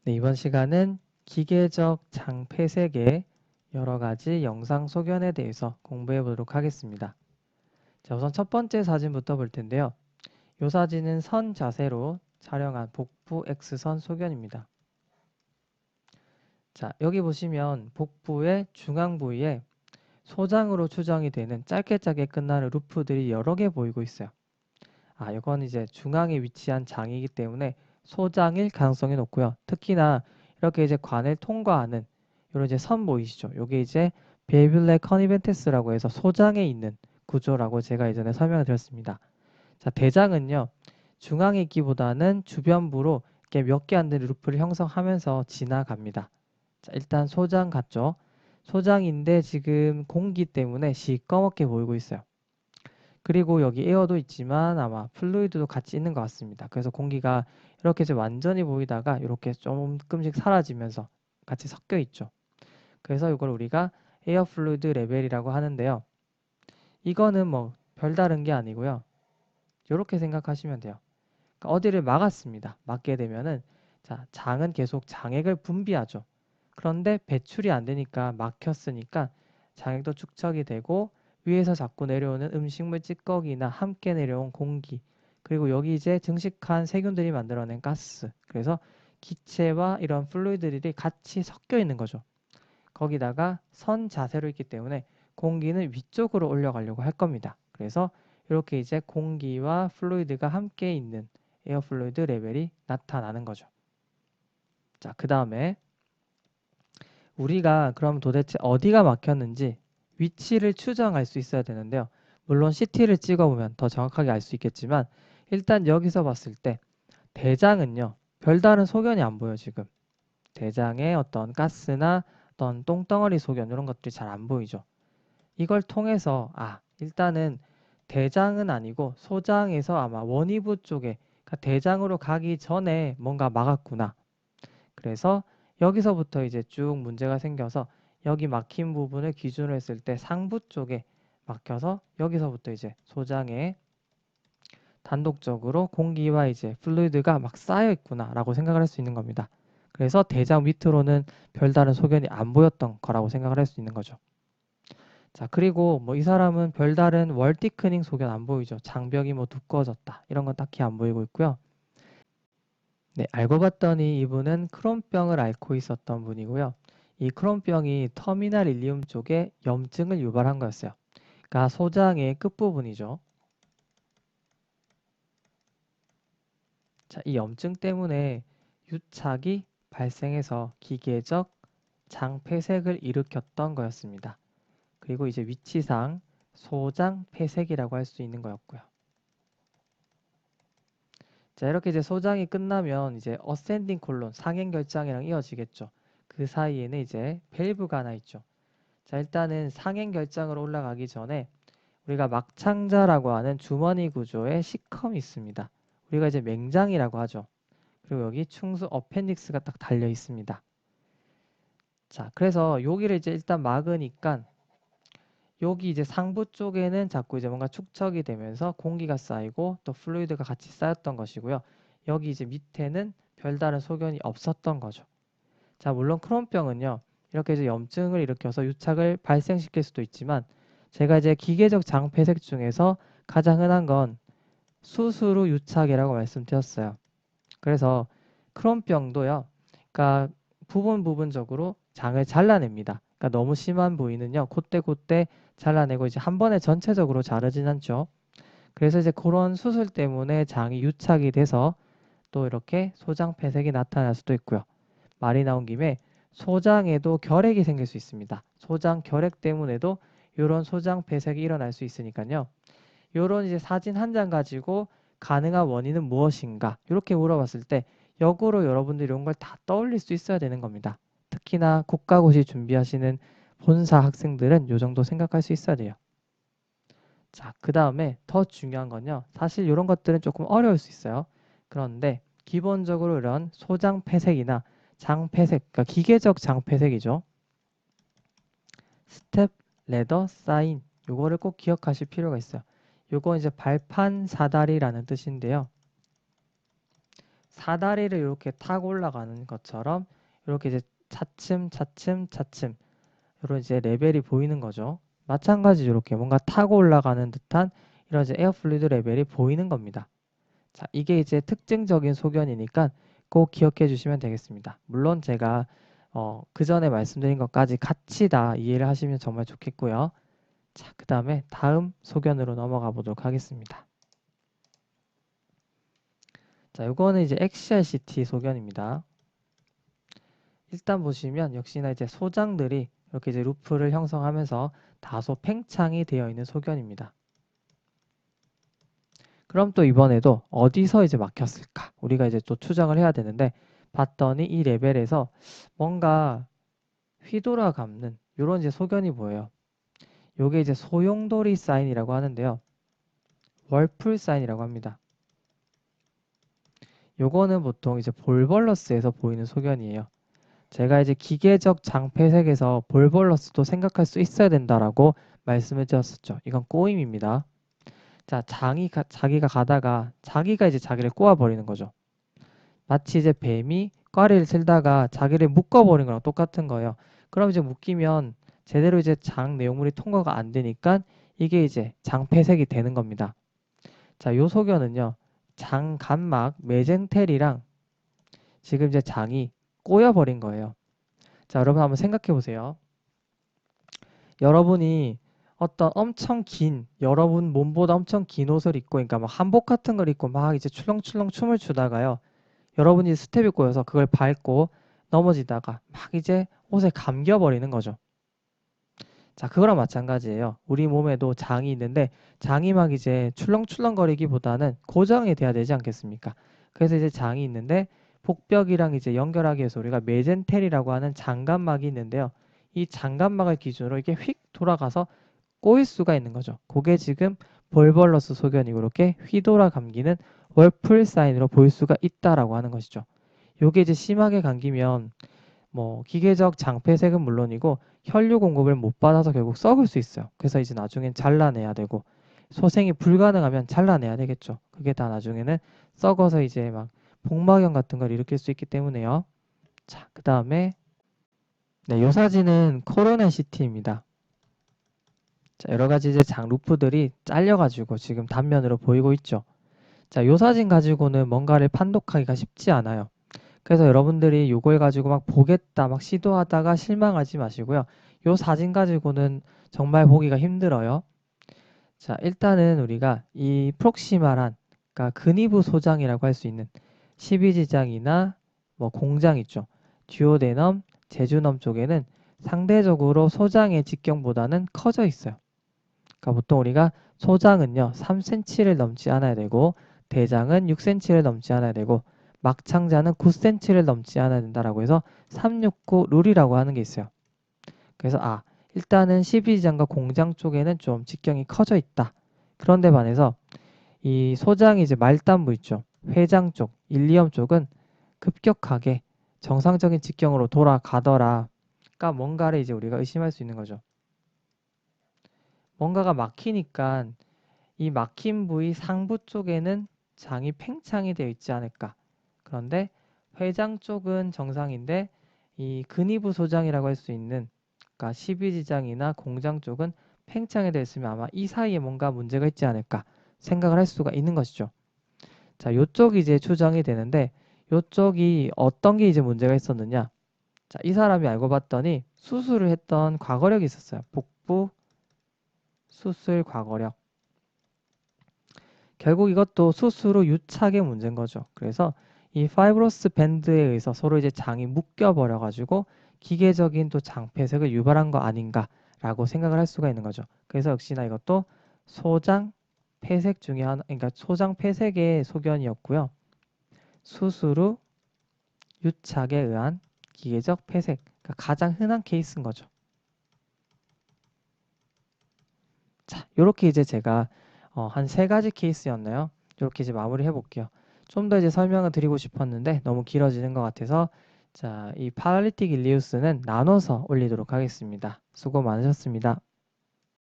네, 이번 시간은 기계적 장폐색의 여러 가지 영상 소견에 대해서 공부해 보도록 하겠습니다. 자, 우선 첫 번째 사진부터 볼 텐데요. 이 사진은 선 자세로 촬영한 복부 X선 소견입니다. 자, 여기 보시면 복부의 중앙 부위에 소장으로 추정이 되는 짧게 끝나는 루프들이 여러 개 보이고 있어요. 이건 이제 중앙에 위치한 장이기 때문에 소장일 가능성이 높고요. 특히나 이렇게 이제 관을 통과하는 이런 이제 선 보이시죠? 요게 이제 베이블레 커니벤테스라고 해서 소장에 있는 구조라고 제가 예전에 설명을 드렸습니다. 자, 대장은요. 중앙에 있기보다는 주변부로 이렇게 몇 개 안 되는 루프를 형성하면서 지나갑니다. 자, 일단 소장 같죠? 소장인데 지금 공기 때문에 시꺼멓게 보이고 있어요. 그리고 여기 에어도 있지만 아마 플루이드도 같이 있는 것 같습니다. 그래서 공기가 이렇게 이제 완전히 보이다가 이렇게 조금씩 사라지면서 같이 섞여 있죠. 그래서 이걸 우리가 에어 플루이드 레벨이라고 하는데요. 이거는 뭐 별다른 게 아니고요. 이렇게 생각하시면 돼요. 그러니까 어디를 막았습니다. 막게 되면은 자, 장은 계속 장액을 분비하죠. 그런데 배출이 안 되니까 막혔으니까 장액도 축적이 되고 위에서 자꾸 내려오는 음식물 찌꺼기나 함께 내려온 공기 그리고 여기 이제 증식한 세균들이 만들어낸 가스 그래서 기체와 이런 플루이드들이 같이 섞여 있는 거죠. 거기다가 선 자세로 있기 때문에 공기는 위쪽으로 올려가려고 할 겁니다. 그래서 이렇게 이제 공기와 플루이드가 함께 있는 에어 플루이드 레벨이 나타나는 거죠. 자, 그 다음에 우리가 그럼 도대체 어디가 막혔는지 위치를 추정할 수 있어야 되는데요. 물론 CT를 찍어보면 더 정확하게 알 수 있겠지만 일단 여기서 봤을 때 대장은요. 별다른 소견이 안 보여 지금. 대장에 어떤 가스나 어떤 똥덩어리 소견 이런 것들이 잘 안 보이죠. 이걸 통해서 일단은 대장은 아니고 소장에서 아마 원위부 쪽에 그러니까 대장으로 가기 전에 뭔가 막았구나. 그래서 여기서부터 이제 쭉 문제가 생겨서 여기 막힌 부분을 기준으로 했을 때 상부 쪽에 막혀서 여기서부터 이제 소장에 단독적으로 공기와 이제 플루이드가 막 쌓여 있구나라고 생각을 할 수 있는 겁니다. 그래서 대장 밑으로는 별다른 소견이 안 보였던 거라고 생각을 할 수 있는 거죠. 자, 그리고 뭐 이 사람은 별다른 월 티크닝 소견 안 보이죠. 장벽이 뭐 두꺼워졌다. 이런 건 딱히 안 보이고 있고요. 네, 알고 봤더니 이분은 크론병을 앓고 있었던 분이고요. 이 크론병이 터미널 일리움 쪽에 염증을 유발한 거였어요. 그러니까 소장의 끝부분이죠. 자, 이 염증 때문에 유착이 발생해서 기계적 장폐색을 일으켰던 거였습니다. 그리고 이제 위치상 소장 폐색이라고 할 수 있는 거였고요. 자, 이렇게 이제 소장이 끝나면 이제 어센딩 콜론 상행 결장이랑 이어지겠죠. 그 사이에는 이제 밸브가 하나 있죠. 자, 일단은 상행 결장으로 올라가기 전에 우리가 막창자라고 하는 주머니 구조의 C컴이 있습니다. 우리가 이제 맹장이라고 하죠. 그리고 여기 충수 어펜딕스가 딱 달려 있습니다. 자, 그래서 여기를 이제 일단 막으니까 여기 이제 상부 쪽에는 자꾸 이제 뭔가 축적이 되면서 공기가 쌓이고 또 플루이드가 같이 쌓였던 것이고요. 여기 이제 밑에는 별다른 소견이 없었던 거죠. 자, 물론 크론병은요. 이렇게 이제 염증을 일으켜서 유착을 발생시킬 수도 있지만 제가 이제 기계적 장폐색 중에서 가장 흔한 건 수술 후 유착이라고 말씀드렸어요. 그래서 크론병도요. 그러니까 부분적으로 장을 잘라냅니다. 그러니까 너무 심한 부위는요. 그때 잘라내고 이제 한 번에 전체적으로 자르진 않죠. 그래서 이제 그런 수술 때문에 장이 유착이 돼서 또 이렇게 소장 폐색이 나타날 수도 있고요. 말이 나온 김에 소장에도 결핵이 생길 수 있습니다. 소장 결핵 때문에도 이런 소장 폐색이 일어날 수 있으니까요. 이런 이제 사진 한 장 가지고 가능한 원인은 무엇인가 이렇게 물어봤을 때 역으로 여러분들이 이런 걸 다 떠올릴 수 있어야 되는 겁니다. 특히나 국가고시 준비하시는 본사 학생들은 이 정도 생각할 수 있어야 돼요. 자, 그 다음에 더 중요한 건요. 사실 이런 것들은 조금 어려울 수 있어요. 그런데 기본적으로 이런 소장 폐색이나 장 폐색, 그러니까 기계적 장 폐색이죠. 스텝 레더 사인 요거를 꼭 기억하실 필요가 있어요. 요거 이제 발판 사다리라는 뜻인데요. 사다리를 이렇게 타고 올라가는 것처럼 이렇게 이제 차츰 차츰 차츰 이런 이제 레벨이 보이는 거죠. 마찬가지로 이렇게 뭔가 타고 올라가는 듯한 이런 이제 에어 플루이드 레벨이 보이는 겁니다. 자, 이게 이제 특징적인 소견이니까 꼭 기억해 주시면 되겠습니다. 물론 제가 그 전에 말씀드린 것까지 같이 다 이해를 하시면 정말 좋겠고요. 자, 그 다음에 다음 소견으로 넘어가 보도록 하겠습니다. 자, 이거는 이제 XRCT 소견입니다. 일단 보시면 역시나 이제 소장들이 이렇게 이제 루프를 형성하면서 다소 팽창이 되어 있는 소견입니다. 그럼 또 이번에도 어디서 이제 막혔을까? 우리가 이제 또 추정을 해야 되는데 봤더니 이 레벨에서 뭔가 휘돌아 감는 이런 이제 소견이 보여요. 요게 이제 소용돌이 사인이라고 하는데요. 월풀 사인이라고 합니다. 요거는 보통 이제 볼벌러스에서 보이는 소견이에요. 제가 이제 기계적 장폐색에서 볼벌러스도 생각할 수 있어야 된다라고 말씀을 드렸었죠. 이건 꼬임입니다. 자, 자기가 가다가 자기가 이제 자기를 꼬아버리는 거죠. 마치 이제 뱀이 꽈리를 틀다가 자기를 묶어버린 거랑 똑같은 거예요. 그럼 이제 묶이면 제대로 이제 장 내용물이 통과가 안 되니까 이게 이제 장폐색이 되는 겁니다. 자, 요 소견은요. 장 간막 메젠텔이랑 지금 이제 장이 꼬여버린 거예요. 자, 여러분 한번 생각해 보세요. 여러분이 어떤 엄청 긴, 여러분 몸보다 엄청 긴 옷을 입고, 그러니까 막 한복 같은 걸 입고 막 이제 출렁출렁 춤을 추다가요. 여러분이 스텝이 꼬여서 그걸 밟고 넘어지다가 막 이제 옷에 감겨버리는 거죠. 자, 그거랑 마찬가지예요. 우리 몸에도 장이 있는데 장이 막 이제 출렁출렁거리기보다는 고정이 돼야 되지 않겠습니까? 그래서 이제 장이 있는데 복벽이랑 이제 연결하기 위해서 우리가 메젠텔이라고 하는 장간막이 있는데요. 이 장간막을 기준으로 이게 휙 돌아가서 꼬일 수가 있는 거죠. 그게 지금 볼벌러스 소견이고 이렇게 휘돌아 감기는 월풀 사인으로 보일 수가 있다라고 하는 것이죠. 요게 이제 심하게 감기면 뭐 기계적 장폐색은 물론이고 혈류 공급을 못 받아서 결국 썩을 수 있어요. 그래서 이제 나중엔 잘라내야 되고 소생이 불가능하면 잘라내야 되겠죠. 그게 다 나중에는 썩어서 이제 막 복막염 같은 걸 일으킬 수 있기 때문에요. 자, 그 다음에 네, 요 사진은 코로네시티입니다. 자, 여러 가지 이제 장 루프들이 잘려가지고 지금 단면으로 보이고 있죠. 자, 요 사진 가지고는 뭔가를 판독하기가 쉽지 않아요. 그래서 여러분들이 요걸 가지고 막 보겠다 막 시도하다가 실망하지 마시고요. 요 사진 가지고는 정말 보기가 힘들어요. 자, 일단은 우리가 이 프록시말한 그러니까 근위부 소장이라고 할 수 있는 12지장이나 뭐 공장 있죠. 듀오데넘, 제주넘 쪽에는 상대적으로 소장의 직경보다는 커져 있어요. 그러니까 보통 우리가 소장은요 3cm를 넘지 않아야 되고 대장은 6cm를 넘지 않아야 되고 막창자는 9cm를 넘지 않아야 된다라고 해서 369 룰이라고 하는 게 있어요. 그래서 일단은 12지장과 공장 쪽에는 좀 직경이 커져 있다. 그런데 반해서 이 소장이 이제 말단부 있죠. 회장 쪽, 일리엄 쪽은 급격하게 정상적인 직경으로 돌아가더라. 그러니까 뭔가를 이제 우리가 의심할 수 있는 거죠. 뭔가가 막히니까 이 막힌 부위 상부 쪽에는 장이 팽창이 되어 있지 않을까. 그런데 회장 쪽은 정상인데 이 근위부 소장이라고 할 수 있는 그러니까 12지장이나 공장 쪽은 팽창이 되어 있으면 아마 이 사이에 뭔가 문제가 있지 않을까 생각을 할 수가 있는 것이죠. 자, 요쪽이 이제 추정이 되는데 요쪽이 어떤 게 이제 문제가 있었느냐. 자, 이 사람이 알고 봤더니 수술을 했던 과거력이 있었어요. 복부 수술 과거력. 결국 이것도 수술 후 유착의 문제인 거죠. 그래서 이 파이브로스 밴드에 의해서 서로 이제 장이 묶여 버려 가지고 기계적인 또 장폐색을 유발한 거 아닌가라고 생각을 할 수가 있는 거죠. 그래서 역시나 이것도 소장 폐색 중에 하나, 그러니까 소장 폐색의 소견이었고요. 수술 후 유착에 의한 기계적 폐색, 그러니까 가장 흔한 케이스인 거죠. 자, 이렇게 이제 제가 한 세 가지 케이스였나요? 이렇게 이제 마무리 해볼게요. 좀 더 이제 설명을 드리고 싶었는데 너무 길어지는 것 같아서 자, 이 파랄리틱 일리우스는 나눠서 올리도록 하겠습니다. 수고 많으셨습니다.